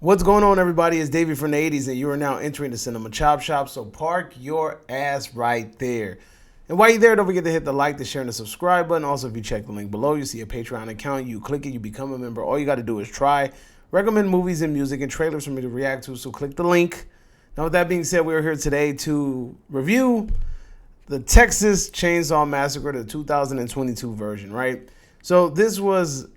What's going on, everybody? It's Davey from the 80s, and you are now entering the Cinema Chop Shop, so park your ass right there. And while you're there, don't forget to hit the like, the share, and the subscribe button. Also, if you check the link below, you see a Patreon account. You click it, you become a member. All you got to do is try. Recommend movies and music and trailers for me to react to, so click the link. Now, with that being said, we are here today to review the Texas Chainsaw Massacre, the 2022 version, right? So this was,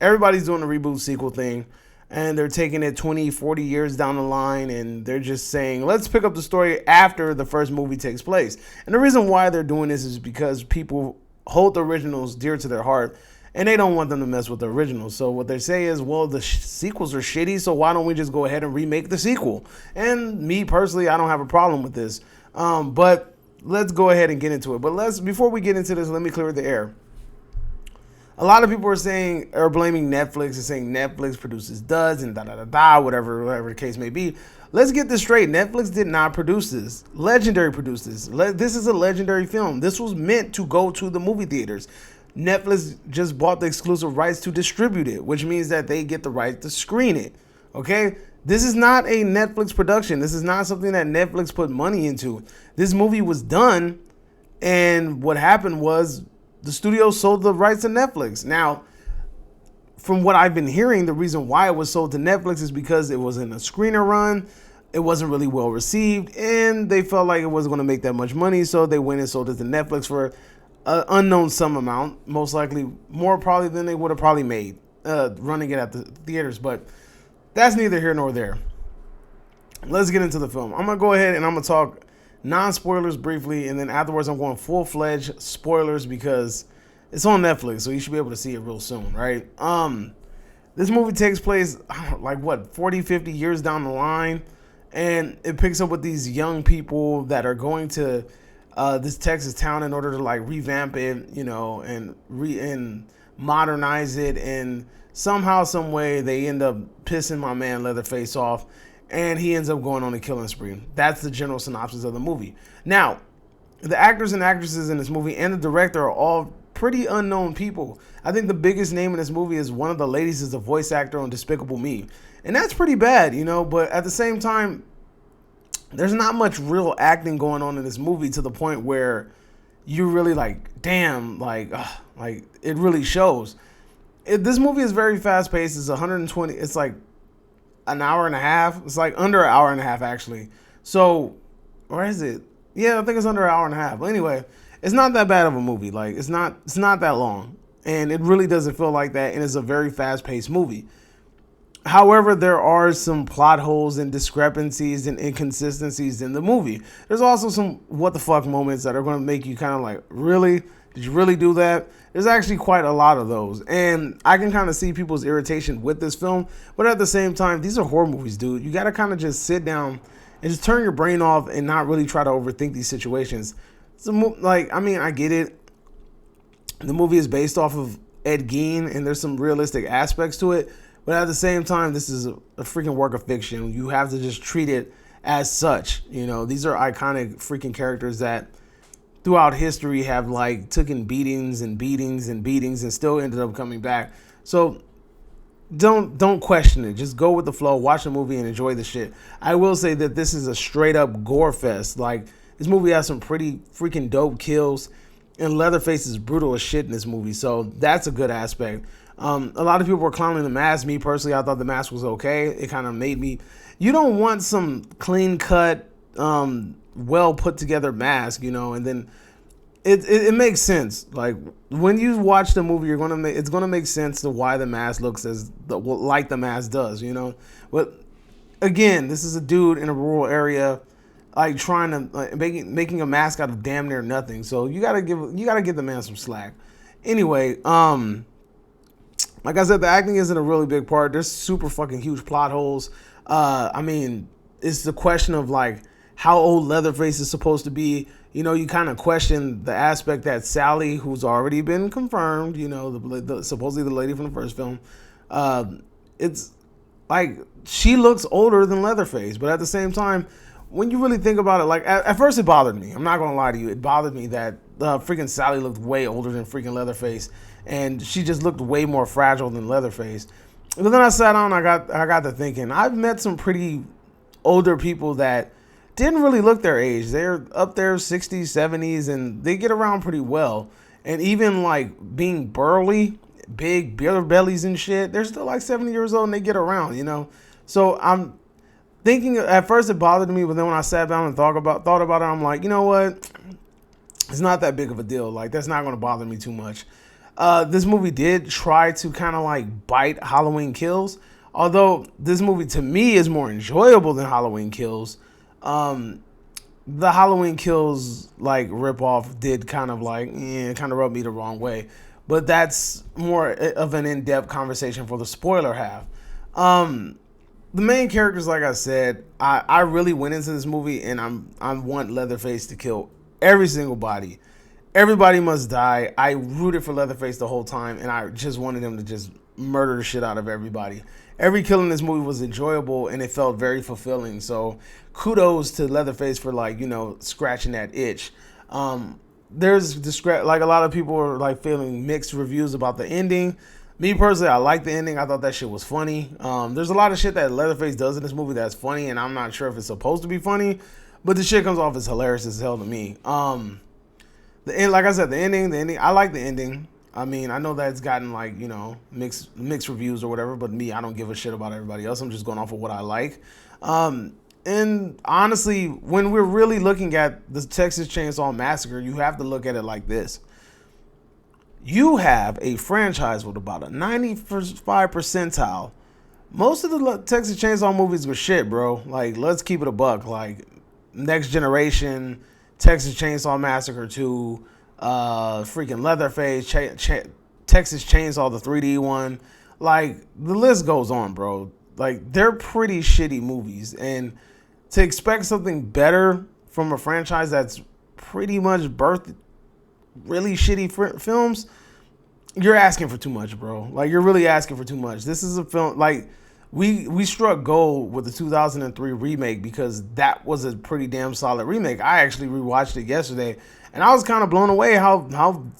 everybody's doing a reboot sequel thing, and they're taking it 20, 40 years down the line, and they're just saying, let's pick up the story after the first movie takes place. And the reason why they're doing this is because people hold the originals dear to their heart, and they don't want them to mess with the originals. So what they say is, well, the sequels are shitty, so why don't we just go ahead and remake the sequel? And me personally, I don't have a problem with this. But let's go ahead and get into it. But before we get into this, let me clear the air. A lot of people are blaming Netflix and saying Netflix produces duds and whatever the case may be. Let's get this straight. Netflix did not produce this. Legendary produced this. This is a legendary film. This was meant to go to the movie theaters. Netflix just bought the exclusive rights to distribute it, which means that they get the right to screen it. Okay? This is not a Netflix production. This is not something that Netflix put money into. This movie was done, and what happened was the studio sold the rights to Netflix. Now, from what I've been hearing, the reason why it was sold to Netflix is because it was in a screener run. It wasn't really well received, and they felt like it wasn't going to make that much money, so they went and sold it to Netflix for an unknown sum amount, most likely more probably than they would have probably made running it at the theaters. But that's neither here nor there. Let's get into the film. I'm going to go ahead and I'm going to talk non-spoilers briefly, and then afterwards I'm going full-fledged spoilers because it's on Netflix, so you should be able to see it real soon, right? This movie takes place, like, 40, 50 years down the line, and it picks up with these young people that are going to this Texas town in order to, like, revamp it, you know, and modernize it, and somehow, some way, they end up pissing my man Leatherface off, and he ends up going on a killing spree. That's the general synopsis of the movie. Now, the actors and actresses in this movie and the director are all pretty unknown people. I think the biggest name in this movie is one of the ladies is a voice actor on Despicable Me. And that's pretty bad, you know, but at the same time, there's not much real acting going on in this movie to the point where you really like, damn, like it really shows. This movie is very fast paced. It's 120. It's like an hour and a half. It's like under an hour and a half, actually. So, or is it? Yeah, I think it's under an hour and a half. But anyway, it's not that bad of a movie. Like, it's not that long. And it really doesn't feel like that. And it's a very fast-paced movie. However, there are some plot holes and discrepancies and inconsistencies in the movie. There's also some what the fuck moments that are going to make you kind of like, really? Did you really do that? There's actually quite a lot of those. And I can kind of see people's irritation with this film. But at the same time, these are horror movies, dude. You got to kind of just sit down and just turn your brain off and not really try to overthink these situations. So, like, I mean, I get it. The movie is based off of Ed Gein, and there's some realistic aspects to it. But at the same time, this is a freaking work of fiction. You have to just treat it as such. You know, these are iconic freaking characters that throughout history have like taken beatings and beatings and beatings and still ended up coming back. So don't question it. Just go with the flow, watch the movie, and enjoy the shit. I will say that this is a straight up gore fest. Like, this movie has some pretty freaking dope kills, and Leatherface is brutal as shit in this movie. So that's a good aspect. A lot of people were clowning the mask. Me personally, I thought the mask was okay. It kind of made me. You don't want some clean cut, well put together mask, you know, and then it makes sense. Like, when you watch the movie, it's gonna make sense to why the mask looks like the mask does, you know. But again, this is a dude in a rural area, like, trying to making a mask out of damn near nothing. So you gotta give the man some slack. Anyway, like I said, the acting isn't a really big part. There's super fucking huge plot holes. I mean, it's the question of, like, how old Leatherface is supposed to be. You know, you kind of question the aspect that Sally, who's already been confirmed, you know, supposedly the lady from the first film, it's like she looks older than Leatherface. But at the same time, when you really think about it, like, at first it bothered me. I'm not going to lie to you. It bothered me that freaking Sally looked way older than freaking Leatherface. And she just looked way more fragile than Leatherface. But then I sat down, I got to thinking. I've met some pretty older people that didn't really look their age. They're up there 60s, 70s, and they get around pretty well. And even like being burly, big beer bellies and shit, they're still like 70 years old and they get around, you know? So I'm thinking, at first it bothered me, but then when I sat down and thought about it, I'm like, you know what? It's not that big of a deal. Like, that's not going to bother me too much. This movie did try to kind of like bite Halloween Kills. Although this movie to me is more enjoyable than Halloween Kills. The Halloween Kills like ripoff did kind of like, kind of rubbed me the wrong way. But that's more of an in-depth conversation for the spoiler half. The main characters, like I said, I really went into this movie and I want Leatherface to kill every single body. Everybody must die. I rooted for Leatherface the whole time, and I just wanted him to just murder the shit out of everybody. Every kill in this movie was enjoyable, and it felt very fulfilling. So kudos to Leatherface for, like, you know, scratching that itch. There's like a lot of people are like feeling mixed reviews about the ending. Me personally, I like the ending. I thought that shit was funny. There's a lot of shit that Leatherface does in this movie that's funny, and I'm not sure if it's supposed to be funny, but the shit comes off as hilarious as hell to me. The end, like I said, the ending. I like the ending. I mean, I know that it's gotten like, you know, mixed reviews or whatever, but me, I don't give a shit about everybody else. I'm just going off of what I like. And honestly, when we're really looking at the Texas Chainsaw Massacre, you have to look at it like this. You have a franchise with about a 95 percentile. Most of the Texas Chainsaw movies were shit, bro. Like, let's keep it a buck. Like, Next Generation, Texas Chainsaw Massacre 2, freaking Leatherface, Texas Chainsaw, the 3D one. Like, the list goes on, bro. Like, they're pretty shitty movies. And to expect something better from a franchise that's pretty much birthed really shitty films, you're asking for too much, bro. Like, you're really asking for too much. This is a film, like, we struck gold with the 2003 remake because that was a pretty damn solid remake. I actually rewatched it yesterday, and I was kind of blown away how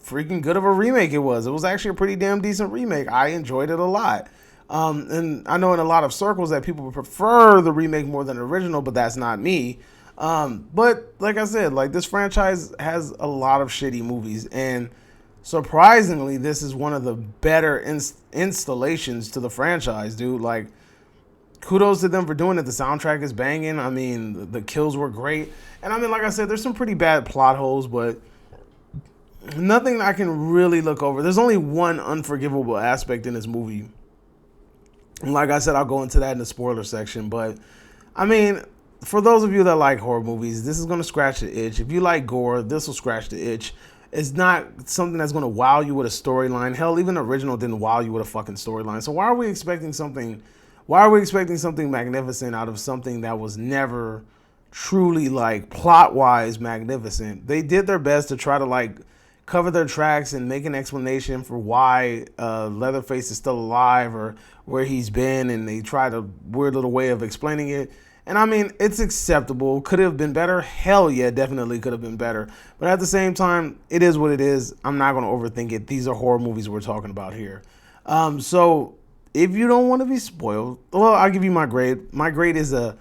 freaking good of a remake it was. It was actually a pretty damn decent remake. I enjoyed it a lot. And I know in a lot of circles that people prefer the remake more than the original, but that's not me. But like I said, like, this franchise has a lot of shitty movies, and surprisingly, this is one of the better installations to the franchise, dude. Like, kudos to them for doing it. The soundtrack is banging. I mean, the kills were great. And I mean, like I said, there's some pretty bad plot holes, but nothing I can really look over. There's only one unforgivable aspect in this movie. And like I said, I'll go into that in the spoiler section. But, I mean, for those of you that like horror movies, this is going to scratch the itch. If you like gore, this will scratch the itch. It's not something that's going to wow you with a storyline. Hell, even the original didn't wow you with a fucking storyline. So why are we expecting something magnificent out of something that was never truly, like, plot-wise magnificent? They did their best to try to, like, cover their tracks and make an explanation for why Leatherface is still alive or where he's been, and they tried a weird little way of explaining it. And I mean, it's acceptable. Could it have been better? Hell yeah, definitely could have been better. But at the same time, it is what it is. I'm not going to overthink it. These are horror movies we're talking about here. So if you don't want to be spoiled, well, I'll give you my grade. My grade is a...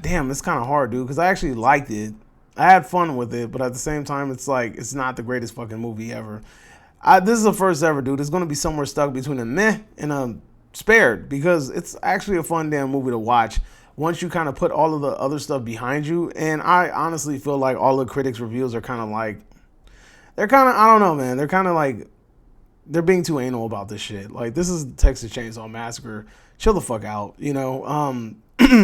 Damn, it's kind of hard, dude, because I actually liked it. I had fun with it, but at the same time, it's like, it's not the greatest fucking movie ever. This is the first ever, dude. It's going to be somewhere stuck between a meh and a spared, because it's actually a fun damn movie to watch once you kind of put all of the other stuff behind you. And I honestly feel like all the critics' reviews are kind of like, they're kind of, I don't know, man. They're kind of like, they're being too anal about this shit. Like, this is Texas Chainsaw Massacre. Chill the fuck out, you know?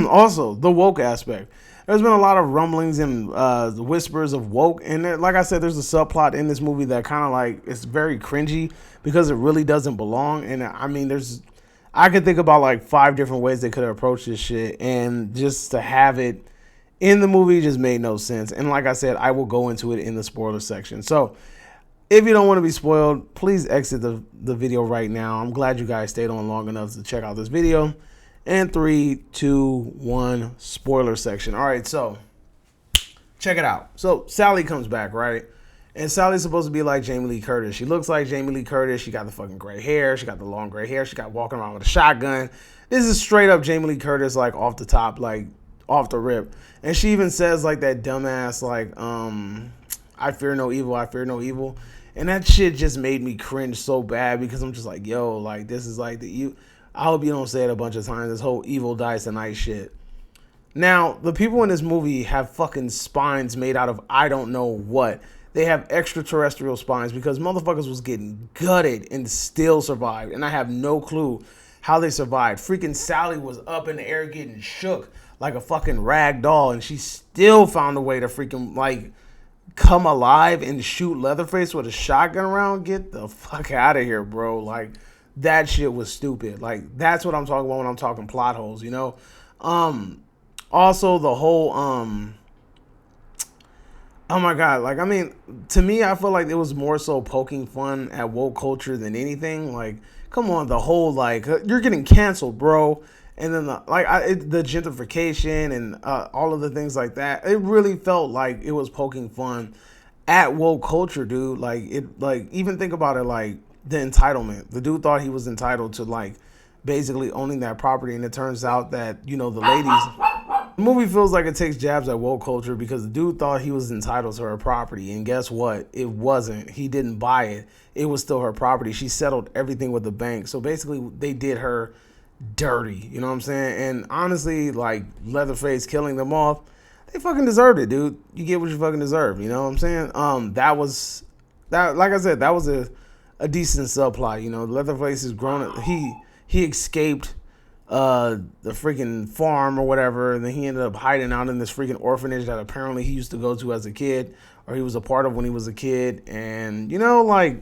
Also, the woke aspect. There's been a lot of rumblings and whispers of woke. And there, like I said, there's a subplot in this movie that kind of like, it's very cringy because it really doesn't belong. And I mean, I could think about like 5 different ways they could have approached this shit. And just to have it in the movie just made no sense. And like I said, I will go into it in the spoiler section. So if you don't want to be spoiled, please exit the video right now. I'm glad you guys stayed on long enough to check out this video. And 3, 2, 1, spoiler section. All right, so check it out. So Sally comes back, right? And Sally's supposed to be like Jamie Lee Curtis. She looks like Jamie Lee Curtis. She got the fucking gray hair. She got the long gray hair. She got walking around with a shotgun. This is straight up Jamie Lee Curtis, like off the top, like off the rip. And she even says like that dumbass, like, I fear no evil, I fear no evil. And that shit just made me cringe so bad because I'm just like, yo, like this is like I hope you don't say it a bunch of times, this whole evil dies tonight shit. Now, the people in this movie have fucking spines made out of I don't know what. They have extraterrestrial spines because motherfuckers was getting gutted and still survived. And I have no clue how they survived. Freaking Sally was up in the air getting shook like a fucking rag doll. And she still found a way to freaking like come alive and shoot Leatherface with a shotgun round. Get the fuck out of here, bro. Like that shit was stupid. Like that's what I'm talking about when I'm talking plot holes, you know? Also the whole, oh my God, like, I mean, to me, I feel like it was more so poking fun at woke culture than anything. Like, come on, the whole, like, you're getting canceled, bro. And then, the gentrification and all of the things like that, it really felt like it was poking fun at woke culture, dude. Like, even think about it, like, the entitlement. The dude thought he was entitled to, like, basically owning that property, and it turns out that, you know, the ladies... The movie feels like it takes jabs at woke culture because the dude thought he was entitled to her property. And guess what? It wasn't. He didn't buy it. It was still her property. She settled everything with the bank. So basically, they did her dirty. You know what I'm saying? And honestly, like, Leatherface killing them off, they fucking deserved it, dude. You get what you fucking deserve. You know what I'm saying? Like I said, that was a decent subplot. You know, Leatherface is grown up. He escaped the freaking farm or whatever, and then he ended up hiding out in this freaking orphanage that apparently he used to go to as a kid, or he was a part of when he was a kid. And you know, like,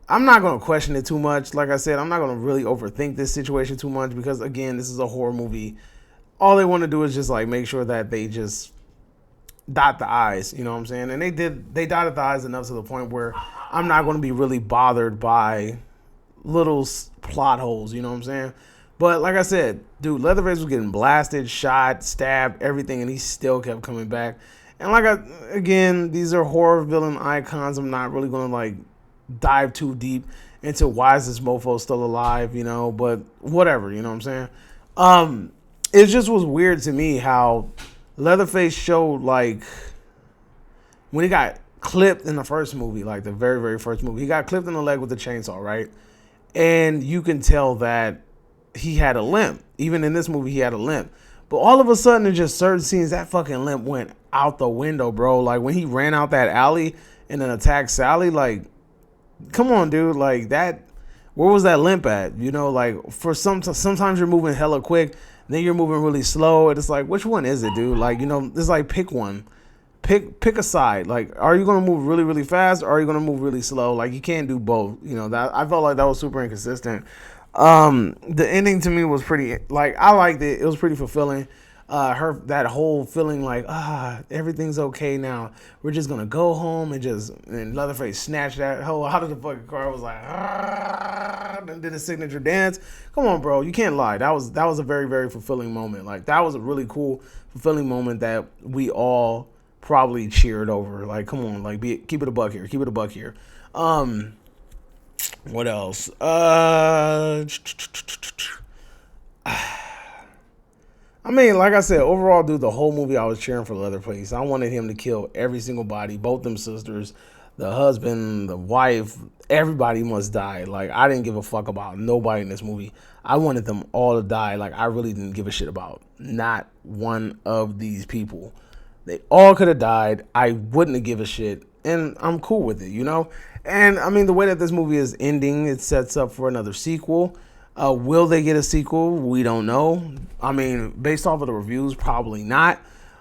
I'm not going to question it too much. Like I said, I'm not going to really overthink this situation too much because, again, this is a horror movie. All they want to do is just like make sure that they just dot the I's, you know what I'm saying? And they dotted the I's enough to the point where I'm not going to be really bothered by little plot holes, you know what I'm saying? But like I said, dude, Leatherface was getting blasted, shot, stabbed, everything, and he still kept coming back. And again, these are horror villain icons. I'm not really going to like dive too deep into why is this mofo still alive, you know, but whatever, you know what I'm saying? It just was weird to me how Leatherface showed, like, when he got clipped in the first movie, like the very, very first movie, he got clipped in the leg with the chainsaw, right? And you can tell that he had a limp. Even in this movie, he had a limp. But all of a sudden, in just certain scenes, that fucking limp went out the window, bro. Like, when he ran out that alley and then attacked Sally, like, come on, dude. Like, that, where was that limp at? You know, like, sometimes you're moving hella quick, then you're moving really slow, and it's like, which one is it, dude? Like, you know, it's like, pick one. Pick a side. Like, are you going to move really, really fast, or are you going to move really slow? Like, you can't do both. You know, that I felt like that was super inconsistent. The ending to me was pretty, like, I liked it. It was pretty fulfilling. That whole feeling like, everything's okay now. We're just gonna go home and Leatherface snatched that whole out of the fucking car. Was like, and did a signature dance. Come on, bro. You can't lie. That was a very, very fulfilling moment. Like, that was a really cool, fulfilling moment that we all probably cheered over. Like, come on, like, keep it a buck here. Keep it a buck here. What else? I mean, like I said, overall, dude, the whole movie I was cheering for Leatherface. I wanted him to kill every single body, both them sisters, the husband, the wife, everybody must die. Like, I didn't give a fuck about nobody in this movie. I wanted them all to die. Like, I really didn't give a shit about not one of these people. They all could have died. I wouldn't have give a shit. And I'm cool with it, you know? And, I mean, the way that this movie is ending, it sets up for another sequel. Will they get a sequel? We don't know. I mean, based off of the reviews, probably not.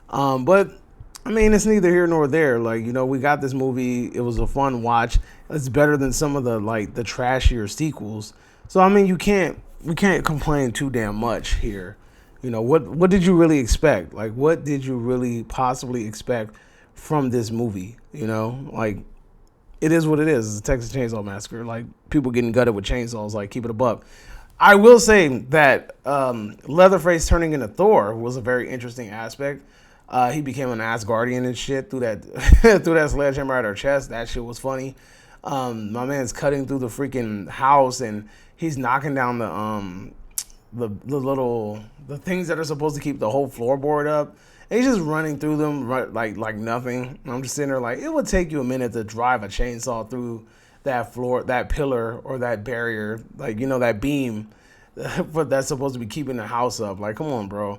But, I mean, it's neither here nor there. Like, you know, we got this movie. It was a fun watch. It's better than some of the, like, the trashier sequels. So, I mean, we can't complain too damn much here. You know, what did you really expect? Like, what did you really possibly expect from this movie? You know, like, it is what it is. It's a Texas Chainsaw Massacre. Like, people getting gutted with chainsaws. Like, keep it a buck. I will say that Leatherface turning into Thor was a very interesting aspect. He became an Asgardian and shit through that through that sledgehammer at her chest. That shit was funny. My man's cutting through the freaking house and he's knocking down the things that are supposed to keep the whole floorboard up. And he's just running through them like nothing. And I'm just sitting there like, it would take you a minute to drive a chainsaw through that floor, that pillar or that barrier, like, you know, that beam but that's supposed to be keeping the house up. Like, come on, bro.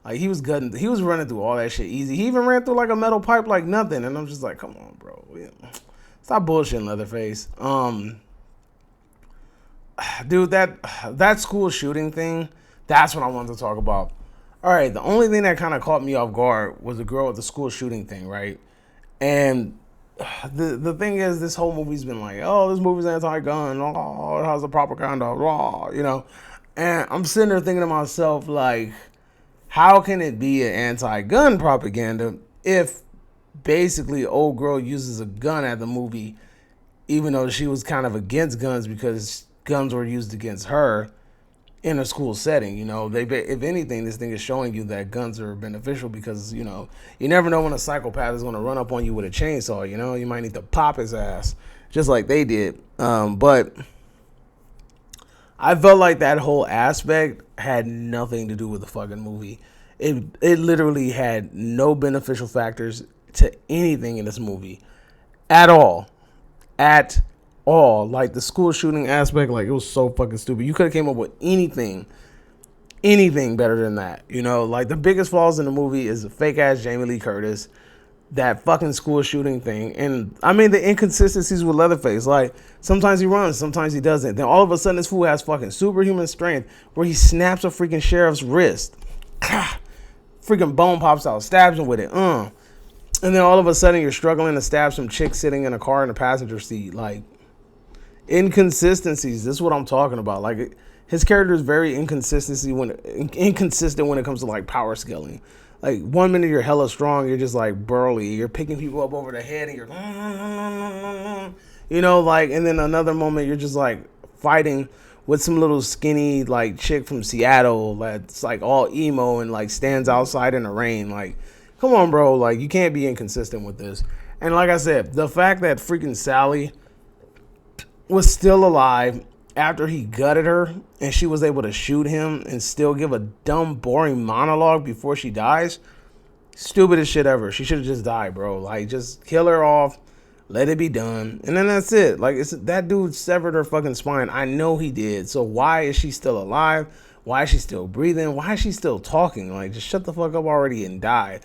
Like, he was running through all that shit easy. He even ran through like a metal pipe like nothing. And I'm just like, come on, bro. Stop bullshitting, Leatherface. Dude, that school shooting thing, that's what I wanted to talk about. All right, the only thing that kind of caught me off guard was the girl with the school shooting thing, right? And the thing is, this whole movie's been like, oh, this movie's anti-gun, oh, it has a propaganda, oh, you know? And I'm sitting there thinking to myself, like, how can it be an anti-gun propaganda if basically old girl uses a gun at the movie, even though she was kind of against guns because guns were used against her in a school setting? You know, if anything, this thing is showing you that guns are beneficial because, you know, you never know when a psychopath is going to run up on you with a chainsaw. You know, you might need to pop his ass just like they did. But I felt like that whole aspect had nothing to do with the fucking movie. It literally had no beneficial factors to anything in this movie at all. At all. Like, the school shooting aspect, like, it was so fucking stupid. You could have came up with anything better than that. You know, like, the biggest flaws in the movie is the fake ass Jamie Lee Curtis, that fucking school shooting thing, and I mean the inconsistencies with Leatherface. Like, sometimes he runs, sometimes he doesn't. Then all of a sudden this fool has fucking superhuman strength where he snaps a freaking sheriff's wrist. Freaking bone pops out, stabs him with it. And then all of a sudden you're struggling to stab some chick sitting in a car in the passenger seat. Like, inconsistencies. This is what I'm talking about. Like, his character is very inconsistent when it comes to like power scaling. Like, 1 minute you're hella strong, you're just like burly, you're picking people up over the head and you're, you know, like, and then another moment you're just like fighting with some little skinny like chick from Seattle that's like all emo and like stands outside in the rain. Like, come on, bro. Like, you can't be inconsistent with this. And like I said, the fact that freaking Sally was still alive after he gutted her and she was able to shoot him and still give a dumb, boring monologue before she dies, stupidest shit ever. She should have just died, bro. Like, just kill her off, let it be done, and then that's it. Like, that dude severed her fucking spine. I know he did. So why is she still alive? Why is she still breathing? Why is she still talking? Like, just shut the fuck up already and die.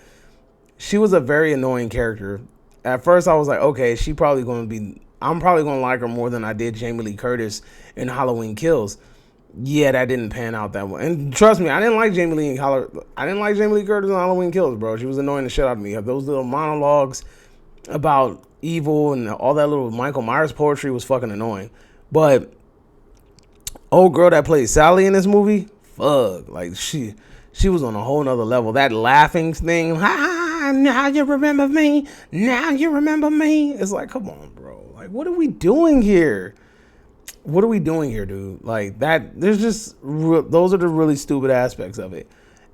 She was a very annoying character. At first I was like, okay, I'm probably going to like her more than I did Jamie Lee Curtis in Halloween Kills. Yeah, that didn't pan out that way. And trust me, I didn't like Jamie Lee Curtis in Halloween Kills, bro. She was annoying the shit out of me. Those little monologues about evil and all that little Michael Myers poetry was fucking annoying. But old girl that played Sally in this movie, fuck. Like, she was on a whole nother level. That laughing thing, ha, now you remember me. Now you remember me. It's like, come on, bro. Like, what are we doing here? What are we doing here, dude? Like, that, there's just, those are the really stupid aspects of it.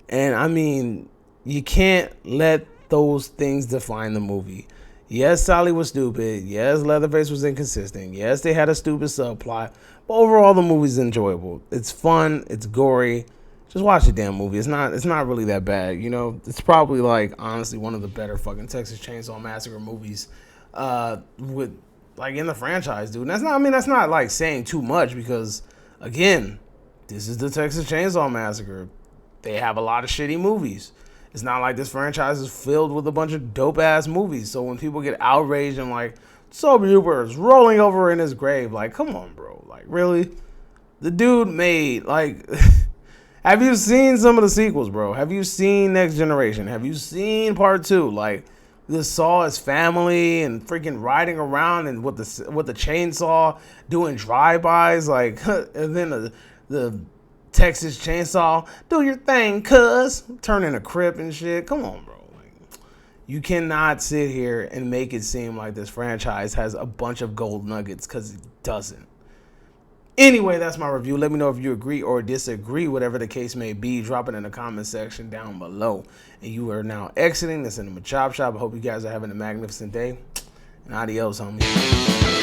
And I mean, you can't let those things define the movie. Yes, Sally was stupid. Yes, Leatherface was inconsistent. Yes, they had a stupid subplot. But overall, the movie's enjoyable. It's fun. It's gory. Just watch the damn movie. It's not really that bad. You know, it's probably, like, honestly one of the better fucking Texas Chainsaw Massacre movies with, like, in the franchise, dude. And that's not like saying too much because, again, this is the Texas Chainsaw Massacre. They have a lot of shitty movies. It's not like this franchise is filled with a bunch of dope-ass movies. So when people get outraged and like, Soap Huber's rolling over in his grave, like, come on, bro. Like, really? The dude made, like... Have you seen some of the sequels, bro? Have you seen Next Generation? Have you seen Part 2? Like, this saw his family and freaking riding around and with the chainsaw doing drive-bys, like, and then the Texas Chainsaw, do your thing, cuz, turning a crip and shit. Come on, bro. Like, you cannot sit here and make it seem like this franchise has a bunch of gold nuggets, because it doesn't. Anyway, that's my review. Let me know if you agree or disagree, whatever the case may be. Drop it in the comment section down below. And you are now exiting the Cinema Chop Shop. I hope you guys are having a magnificent day. And adios, homie.